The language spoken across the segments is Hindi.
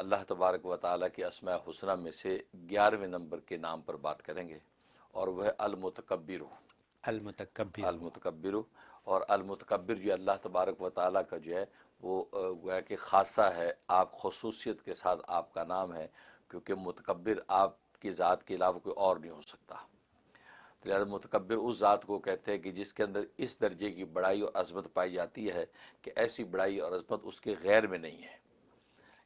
अल्लाह तबारक व ताला की अस्माए हुस्ना में से 11वें नंबर के नाम पर बात करेंगे और वह अल-मुतकब्बिर। अलमुतकब्बिर। अल-मुतकब्बिर और अल-मुतकब्बिर जो अल्लाह तबारक व ताला का जो है वो गोया कि ख़ासा है, आप खसूसियत के साथ आपका नाम है, क्योंकि मुतकब्बिर आपकी ज़ात के अलावा कोई और नहीं हो सकता। तो लिहाजा मुतकब्बिर उस ज़ात को कहते हैं कि जिसके अंदर इस दर्जे की बड़ाई और अज़मत पाई जाती है कि ऐसी बड़ाई और अज़मत उसके गैर में नहीं है।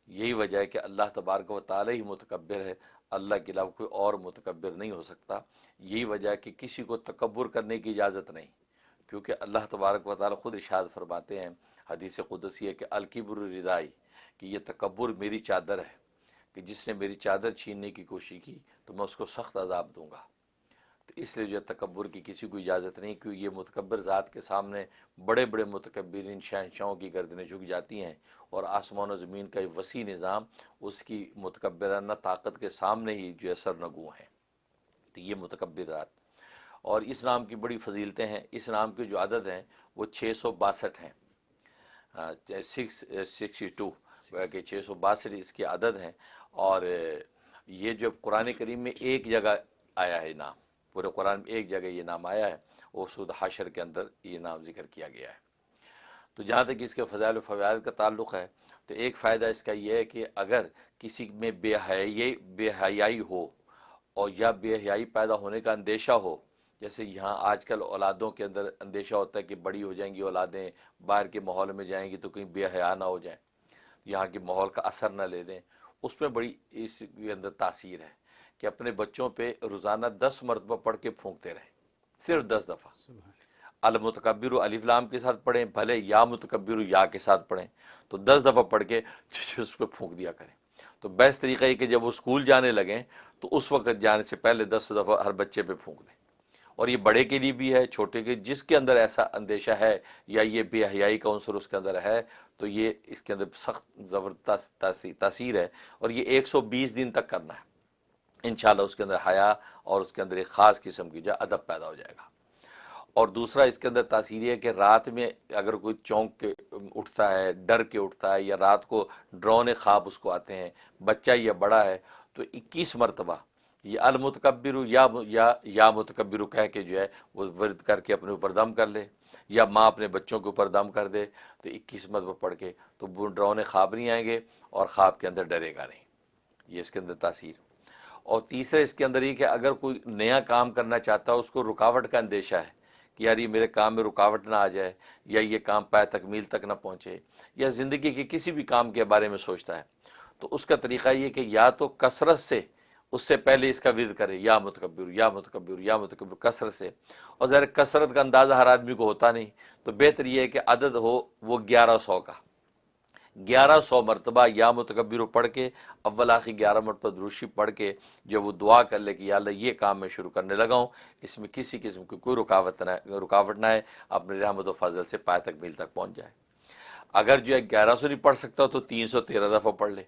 यही वजह है कि अल्लाह तबारक व तआला ही मुतकब्बिर है, अल्लाह के अलावा कोई और मुतकब्बिर नहीं हो सकता। यही वजह है कि किसी को तकब्बुर करने की इजाज़त नहीं, क्योंकि अल्लाह तबारक व तआला ख़ुद इरशाद फरमाते हैं हदीस कुदसी है कि अल किब्रु रिदाई, कि ये तकब्बुर मेरी चादर है, कि जिसने मेरी चादर छीनने की कोशिश की तो मैं उसको सख्त अजाब दूंगा। तो इसलिए जो तकब्बुर की किसी को इजाज़त नहीं, क्योंकि ये मुतकब्बिर ज़ात के सामने बड़े बड़े मुतकब्बिरीन शहंशाहों की गर्दनें झुक जाती हैं और आसमान और ज़मीन का एक वसी निज़ाम उसकी मुतकब्बिराना ताकत के सामने ही जो है सरनगू हैं। तो ये मुतकब्बिर ज़ात, और इस नाम की बड़ी फजीलतें हैं। इस नाम की जो आदत हैं वो 662 हैं, 662 कि 662 इसकी आदत हैं। और ये जो कुरान करीम में एक जगह आया है नाम, पूरे कुरान में एक जगह ये नाम आया है, वो सूरत हशर के अंदर ये नाम जिक्र किया गया है। तो जहाँ तक इसके फ़ज़ाइल व फ़वाइद का ताल्लुक़ है, तो एक फ़ायदा इसका ये है कि अगर किसी में बेहयाई हो और या बेहयाई पैदा होने का अंदेशा हो, जैसे यहाँ आजकल औलादों के अंदर अंदेशा होता है कि बड़ी हो जाएंगी औलादें, बाहर के माहौल में जाएंगी तो कहीं बेहया ना हो जाएं, यहाँ के माहौल का असर ना ले लें, उसमें बड़ी इसके अंदर तासीर है कि अपने बच्चों पे रोज़ाना 10 मरतबा पढ़ के फूंकते रहें, सिर्फ 10 दफ़ा। अल मुतकब्बिर अलिफ लाम के साथ पढ़ें, भले या मुतकब्बिर या के साथ पढ़ें, तो 10 दफ़ा पढ़ के उस पर फूंक दिया करें। तो बेस्ट तरीका है कि जब वो स्कूल जाने लगें तो उस वक्त जाने से पहले 10 दफ़ा हर बच्चे पे फूंक दें। और ये बड़े के लिए भी है, छोटे के, जिसके अंदर ऐसा अंदेशा है या ये बेहयाई का उनसर उसके अंदर है, तो ये इसके अंदर सख्त ज़बरदस्त तासीर है। और ये 120 दिन तक करना है इंशाअल्लाह। उसके अंदर हया और उसके अंदर एक ख़ास किस्म की जो अदब पैदा हो जाएगा। और दूसरा इसके अंदर तासीर है कि रात में अगर कोई चौंक के उठता है, डर के उठता है, या रात को डरौने ख्वाब उसको आते हैं, बच्चा या बड़ा है, तो 21 मरतबा ये अल मुतकब्बिर या मुतकब्बिर कह के जो है वो वर्द करके अपने ऊपर दम कर ले, या माँ अपने बच्चों के ऊपर दम कर दे, तो 21 मरतबा पढ़ के तो वो डरौने ख्वाब नहीं आएंगे और ख्वाब के अंदर डरेगा नहीं। ये इसके अंदर तासीर। और तीसरा इसके अंदर ये कि अगर कोई नया काम करना चाहता है, उसको रुकावट का अंदेशा है कि यार ये मेरे काम में रुकावट ना आ जाए, या ये काम पाए तकमील तक ना पहुँचे, या ज़िंदगी के किसी भी काम के बारे में सोचता है, तो उसका तरीक़ा ये कि या तो कसरत से उससे पहले इसका विर्द करे, या मुतकब्बिर या मुतकब्बिर या मुतकब्बिर, कसरत से। और ज़रा कसरत का अंदाज़ा हर आदमी को होता नहीं, तो बेहतर ये है कि अदद हो वो 1100 का, 1100 मरतबा या मुतकब्बिर पढ़ के अव्वल आखिर 11 मरतबा दुरूशी पढ़ के जब वो दुआ कर ले कि या अल्लाह ये काम मैं शुरू करने लगा हूँ, इसमें किसी किस्म की कोई रुकावट ना है, अपने रहमत व फजल से पाए तकमील तक पहुँच जाए। अगर जो है 1100 नहीं पढ़ सकता तो 313 दफ़ा पढ़ ले,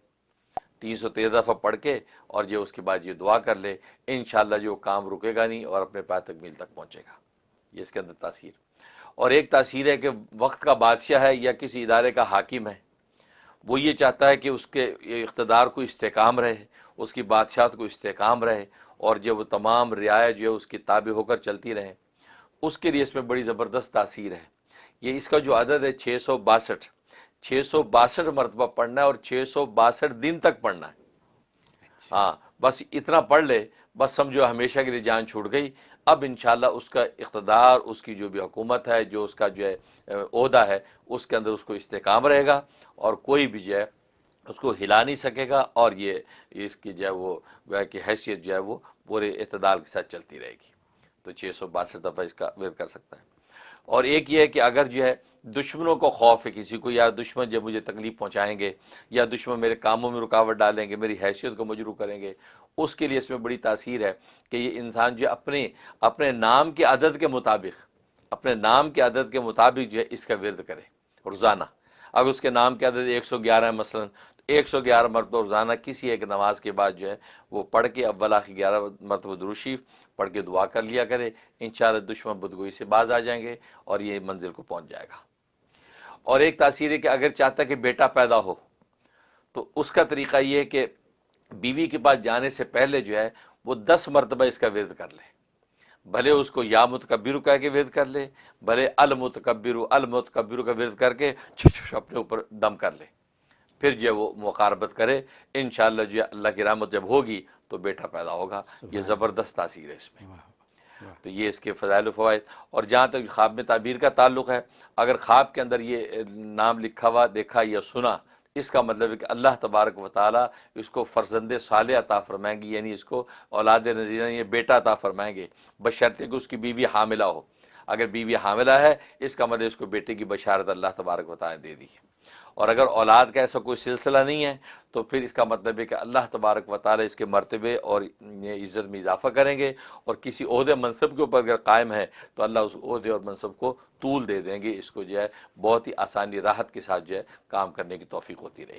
313 दफ़ा पढ़ के और जो उसके बाद ये दुआ कर ले, इंशाअल्लाह जो काम रुकेगा नहीं और अपने पाए तकमील तक पहुँचेगा। ये इसके अंदर तासीर। और एक तासीर है कि वक्त का बादशाह है या किसी इदारे का हाकिम है, वो ये चाहता है कि उसके इख्तदार को इस्तेकाम रहे, उसकी बादशाहत को इस्तेकाम रहे, और जब वो तमाम रियायत जो है उसकी ताबे होकर चलती रहें, उसके लिए इसमें बड़ी ज़बरदस्त तासीर है। ये इसका जो अदद है 662, 662 मरतबा पढ़ना है और 662 दिन तक पढ़ना है। अच्छा। हाँ, बस इतना पढ़ ले, बस समझो हमेशा के लिए जान छूट गई। अब इंशाअल्लाह उसका इक़्तिदार, उसकी जो भी हुकूमत है, जो उसका जो है ओहदा है, उसके अंदर उसको इस्तेकाम रहेगा और कोई भी जो है उसको हिला नहीं सकेगा, और ये इसकी जो है वो वह की हैसियत जो है वो पूरे इत्तेदाल के साथ चलती रहेगी। तो 662 दफ़ा इसका विर्द कर सकता है। और एक ये है कि अगर जो है दुश्मनों को खौफ है किसी को, या दुश्मन जब मुझे तकलीफ पहुंचाएंगे, या दुश्मन मेरे कामों में रुकावट डालेंगे, मेरी हैसियत को मजरू करेंगे, उसके लिए इसमें बड़ी तासीर है कि ये इंसान जो अपने अपने नाम के अदद के मुताबिक, अपने नाम के अदद के मुताबिक जो है इसका विर्द करे रोज़ाना। अगर उसके नाम के अदद 111 है मसलन, तो 111 मरतबा रोज़ाना किसी एक नमाज के बाद जो है वो पढ़ के अव्वल आखिर 11 मरतबा दुरूद शरीफ पढ़ के दुआ कर लिया करे, इंशाअल्लाह दुश्मन बदगोई से बाज आ जाएंगे और ये मंजिल को पहुंच जाएगा। और एक तासीर है कि अगर चाहता है कि बेटा पैदा हो, तो उसका तरीका ये है कि बीवी के पास जाने से पहले जो है वो 10 मरतबा इसका विर्द कर ले। भले उसको या मुतकब्बिरु कह के विर्द कर ले, भले अल मुतकब्बिरु का विर्द करके अपने ऊपर दम कर ले, फिर जो वो मुकारबत करे। इंशाअल्लाह जो अल्लाह की रहमत जब होगी तो बेटा पैदा होगा। ये ज़बरदस्त तासीर है इसमें। तो ये इसके फ़ज़ाइल फ़वाइद। और जहाँ तक ख्वाब में ताबीर का ताल्लुक़ है, अगर ख्वाब के अंदर ये नाम लिखा हुआ देखा या सुना, इसका मतलब है कि अल्लाह तबारक व तआला इसको फ़र्ज़ंद सालेह अता फ़रमाएंगे, यानी इसको औलाद नज़ीरा, ये बेटा अता फ़रमाएंगे, बशर्ते कि उसकी बीवी हामिला हो। अगर बीवी हामिला है, इसका मतलब इसको बेटे की बशारत अल्लाह तबारक व तआला दे दी है। और अगर औलाद का ऐसा कोई सिलसिला नहीं है, तो फिर इसका मतलब है कि अल्लाह तबारक व तआला इसके मर्तबे और इज़्ज़त में इजाफ़ा करेंगे। और किसी ओहदे मनसब के ऊपर अगर कायम है तो अल्लाह उस ओहदे और मनसब को तूल दे देंगे। इसको जो है बहुत ही आसानी राहत के साथ जो है काम करने की तौफीक होती रहेगी।